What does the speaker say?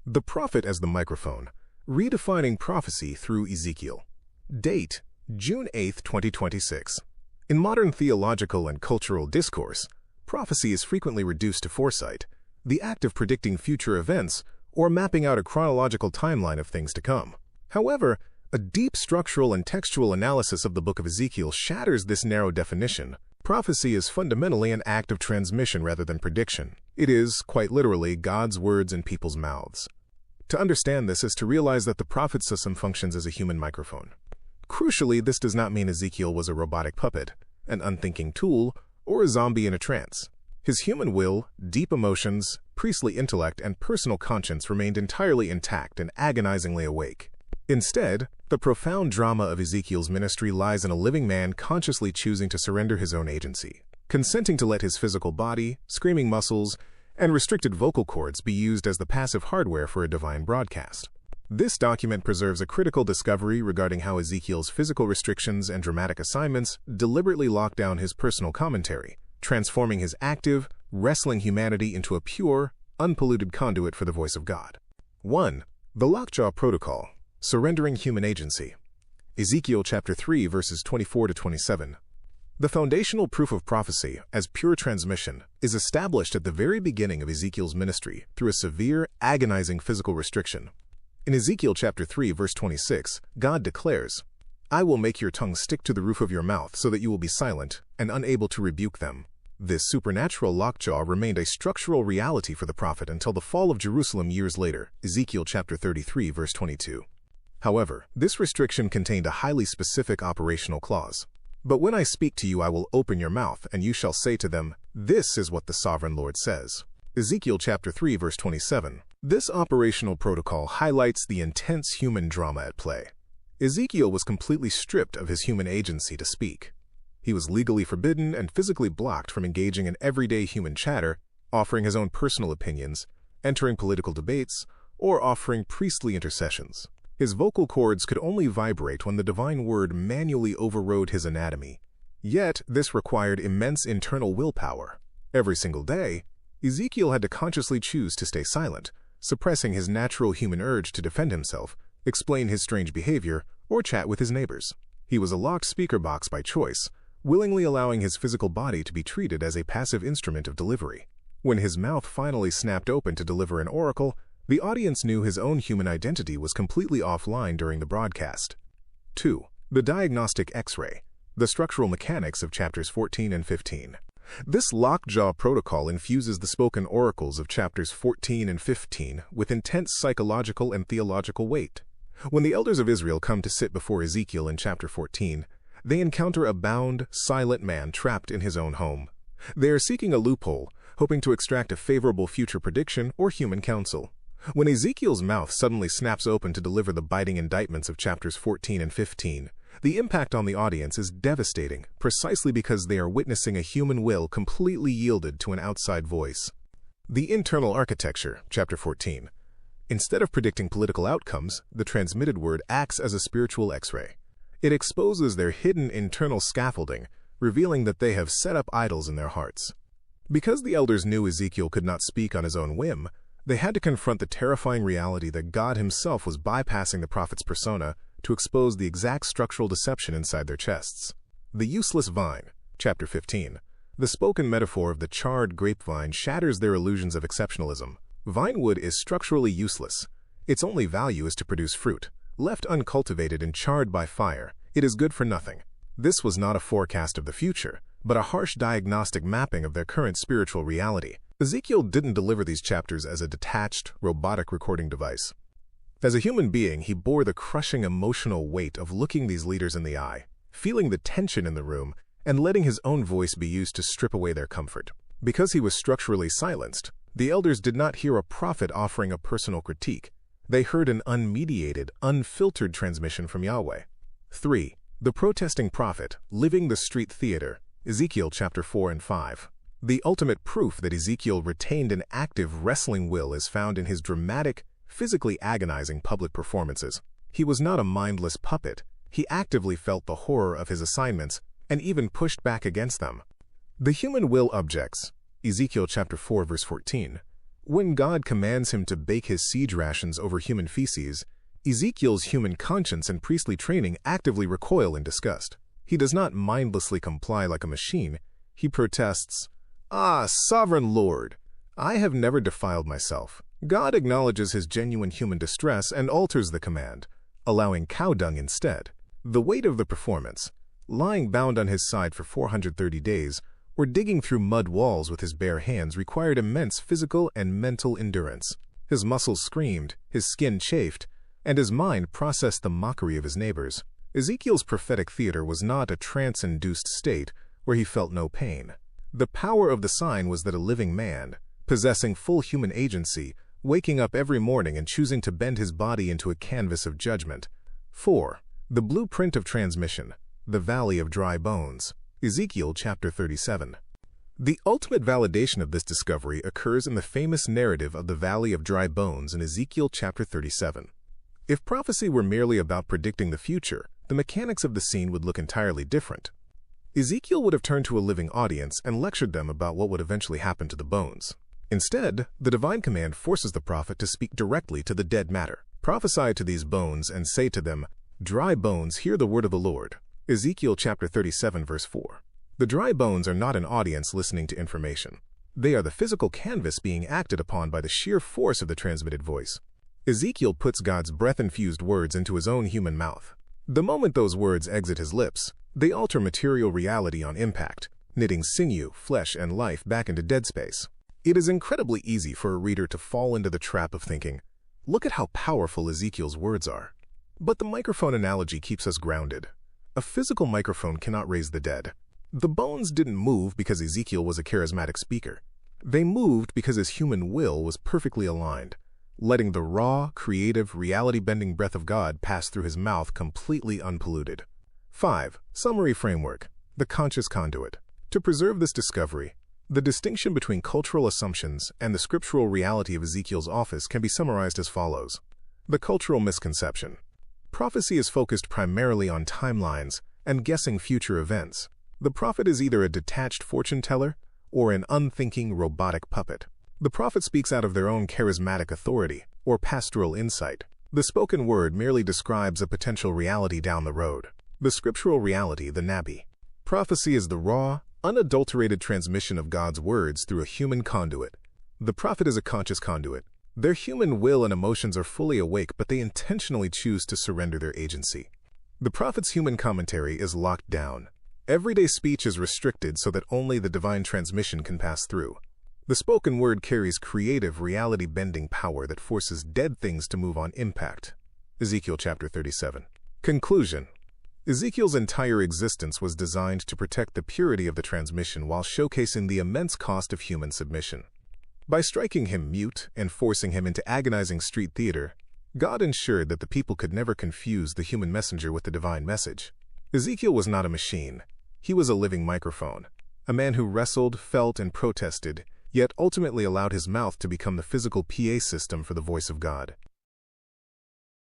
The Prophet as the Microphone, Redefining Prophecy through Ezekiel. Date, June 8, 2026. In modern theological and cultural discourse, prophecy is frequently reduced to foresight, the act of predicting future events or mapping out a chronological timeline of things to come. However, a deep structural and textual analysis of the book of Ezekiel shatters this narrow definition. Prophecy is fundamentally an act of transmission rather than prediction. It is, quite literally, God's words in people's mouths. To understand this is to realize that the prophet system functions as a human microphone. Crucially, this does not mean Ezekiel was a robotic puppet, an unthinking tool, or a zombie in a trance. His human will, deep emotions, priestly intellect, and personal conscience remained entirely intact and agonizingly awake. Instead, the profound drama of Ezekiel's ministry lies in a living man consciously choosing to surrender his own agency, consenting to let his physical body, screaming muscles, and restricted vocal cords be used as the passive hardware for a divine broadcast. This document preserves a critical discovery regarding how Ezekiel's physical restrictions and dramatic assignments deliberately lock down his personal commentary, transforming his active, wrestling humanity into a pure, unpolluted conduit for the voice of God. 1. The Lockjaw Protocol. Surrendering Human Agency. Ezekiel chapter 3 verses 24 to 27. The foundational proof of prophecy as pure transmission is established at the very beginning of Ezekiel's ministry through a severe, agonizing physical restriction. In Ezekiel chapter 3 verse 26, God declares, "I will make your tongue stick to the roof of your mouth so that you will be silent and unable to rebuke them." This supernatural lockjaw remained a structural reality for the prophet until the fall of Jerusalem years later, Ezekiel chapter 33 verse 22. However, this restriction contained a highly specific operational clause. "But when I speak to you, I will open your mouth, and you shall say to them, 'This is what the sovereign Lord says.'" Ezekiel chapter 3 verse 27. This operational protocol highlights the intense human drama at play. Ezekiel was completely stripped of his human agency to speak. He was legally forbidden and physically blocked from engaging in everyday human chatter, offering his own personal opinions, entering political debates, or offering priestly intercessions. His vocal cords could only vibrate when the divine word manually overrode his anatomy. Yet, this required immense internal willpower. Every single day, Ezekiel had to consciously choose to stay silent, suppressing his natural human urge to defend himself, explain his strange behavior, or chat with his neighbors. He was a locked speaker box by choice, willingly allowing his physical body to be treated as a passive instrument of delivery. When his mouth finally snapped open to deliver an oracle, the audience knew his own human identity was completely offline during the broadcast. 2. The Diagnostic X-ray. The Structural Mechanics of chapters 14 and 15. This lockjaw protocol infuses the spoken oracles of chapters 14 and 15 with intense psychological and theological weight. When the elders of Israel come to sit before Ezekiel in chapter 14, they encounter a bound, silent man trapped in his own home. They are seeking a loophole, hoping to extract a favorable future prediction or human counsel. When Ezekiel's mouth suddenly snaps open to deliver the biting indictments of chapters 14 and 15, the impact on the audience is devastating, precisely because they are witnessing a human will completely yielded to an outside voice. The Internal Architecture, chapter 14. Instead of predicting political outcomes, the transmitted word acts as a spiritual X-ray. It exposes their hidden internal scaffolding, revealing that they have set up idols in their hearts. Because the elders knew Ezekiel could not speak on his own whim, they had to confront the terrifying reality that God himself was bypassing the prophet's persona to expose the exact structural deception inside their chests. The Useless Vine, chapter 15. The spoken metaphor of the charred grapevine shatters their illusions of exceptionalism. Vinewood is structurally useless. Its only value is to produce fruit. Left uncultivated and charred by fire, it is good for nothing. This was not a forecast of the future, but a harsh diagnostic mapping of their current spiritual reality. Ezekiel didn't deliver these chapters as a detached, robotic recording device. As a human being, he bore the crushing emotional weight of looking these leaders in the eye, feeling the tension in the room, and letting his own voice be used to strip away their comfort. Because he was structurally silenced, the elders did not hear a prophet offering a personal critique. They heard an unmediated, unfiltered transmission from Yahweh. 3. The Protesting Prophet, Living the Street Theater, Ezekiel chapter 4 and 5. The ultimate proof that Ezekiel retained an active wrestling will is found in his dramatic, physically agonizing public performances. He was not a mindless puppet. He actively felt the horror of his assignments and even pushed back against them. The human will objects, Ezekiel chapter 4 verse 14. When God commands him to bake his siege rations over human feces, Ezekiel's human conscience and priestly training actively recoil in disgust. He does not mindlessly comply like a machine. He protests, "Ah, sovereign Lord, I have never defiled myself." God acknowledges his genuine human distress and alters the command, allowing cow dung instead. The weight of the performance, lying bound on his side for 430 days, or digging through mud walls with his bare hands, required immense physical and mental endurance. His muscles screamed, his skin chafed, and his mind processed the mockery of his neighbors. Ezekiel's prophetic theater was not a trance-induced state where he felt no pain. The power of the sign was that a living man, possessing full human agency, waking up every morning and choosing to bend his body into a canvas of judgment. 4. The blueprint of transmission, the valley of dry bones. Ezekiel chapter 37. The ultimate validation of this discovery occurs in the famous narrative of the valley of dry bones in Ezekiel chapter 37. If prophecy were merely about predicting the future, the mechanics of the scene would look entirely different. Ezekiel would have turned to a living audience and lectured them about what would eventually happen to the bones. Instead, the divine command forces the prophet to speak directly to the dead matter. Prophesy to these bones and say to them, "Dry bones, hear the word of the Lord." Ezekiel chapter 37 verse 4. The dry bones are not an audience listening to information. They are the physical canvas being acted upon by the sheer force of the transmitted voice. Ezekiel puts God's breath-infused words into his own human mouth. The moment those words exit his lips, they alter material reality on impact, knitting sinew, flesh, and life back into dead space. It is incredibly easy for a reader to fall into the trap of thinking, "Look at how powerful Ezekiel's words are." But the microphone analogy keeps us grounded. A physical microphone cannot raise the dead. The bones didn't move because Ezekiel was a charismatic speaker. They moved because his human will was perfectly aligned, letting the raw, creative, reality-bending breath of God pass through his mouth completely unpolluted. 5. Summary framework, the conscious conduit. To preserve this discovery, the distinction between cultural assumptions and the scriptural reality of Ezekiel's office can be summarized as follows. The cultural misconception. Prophecy is focused primarily on timelines and guessing future events. The prophet is either a detached fortune teller or an unthinking robotic puppet. The prophet speaks out of their own charismatic authority or pastoral insight. The spoken word merely describes a potential reality down the road. The scriptural reality, the Nabi. Prophecy is the raw, unadulterated transmission of God's words through a human conduit. The prophet is a conscious conduit. Their human will and emotions are fully awake, but they intentionally choose to surrender their agency. The prophet's human commentary is locked down. Everyday speech is restricted so that only the divine transmission can pass through. The spoken word carries creative, reality-bending power that forces dead things to move on impact. Ezekiel chapter 37. Conclusion. Ezekiel's entire existence was designed to protect the purity of the transmission while showcasing the immense cost of human submission. By striking him mute and forcing him into agonizing street theater, God ensured that the people could never confuse the human messenger with the divine message. Ezekiel was not a machine. He was a living microphone, a man who wrestled, felt, and protested, yet ultimately allowed his mouth to become the physical PA system for the voice of God.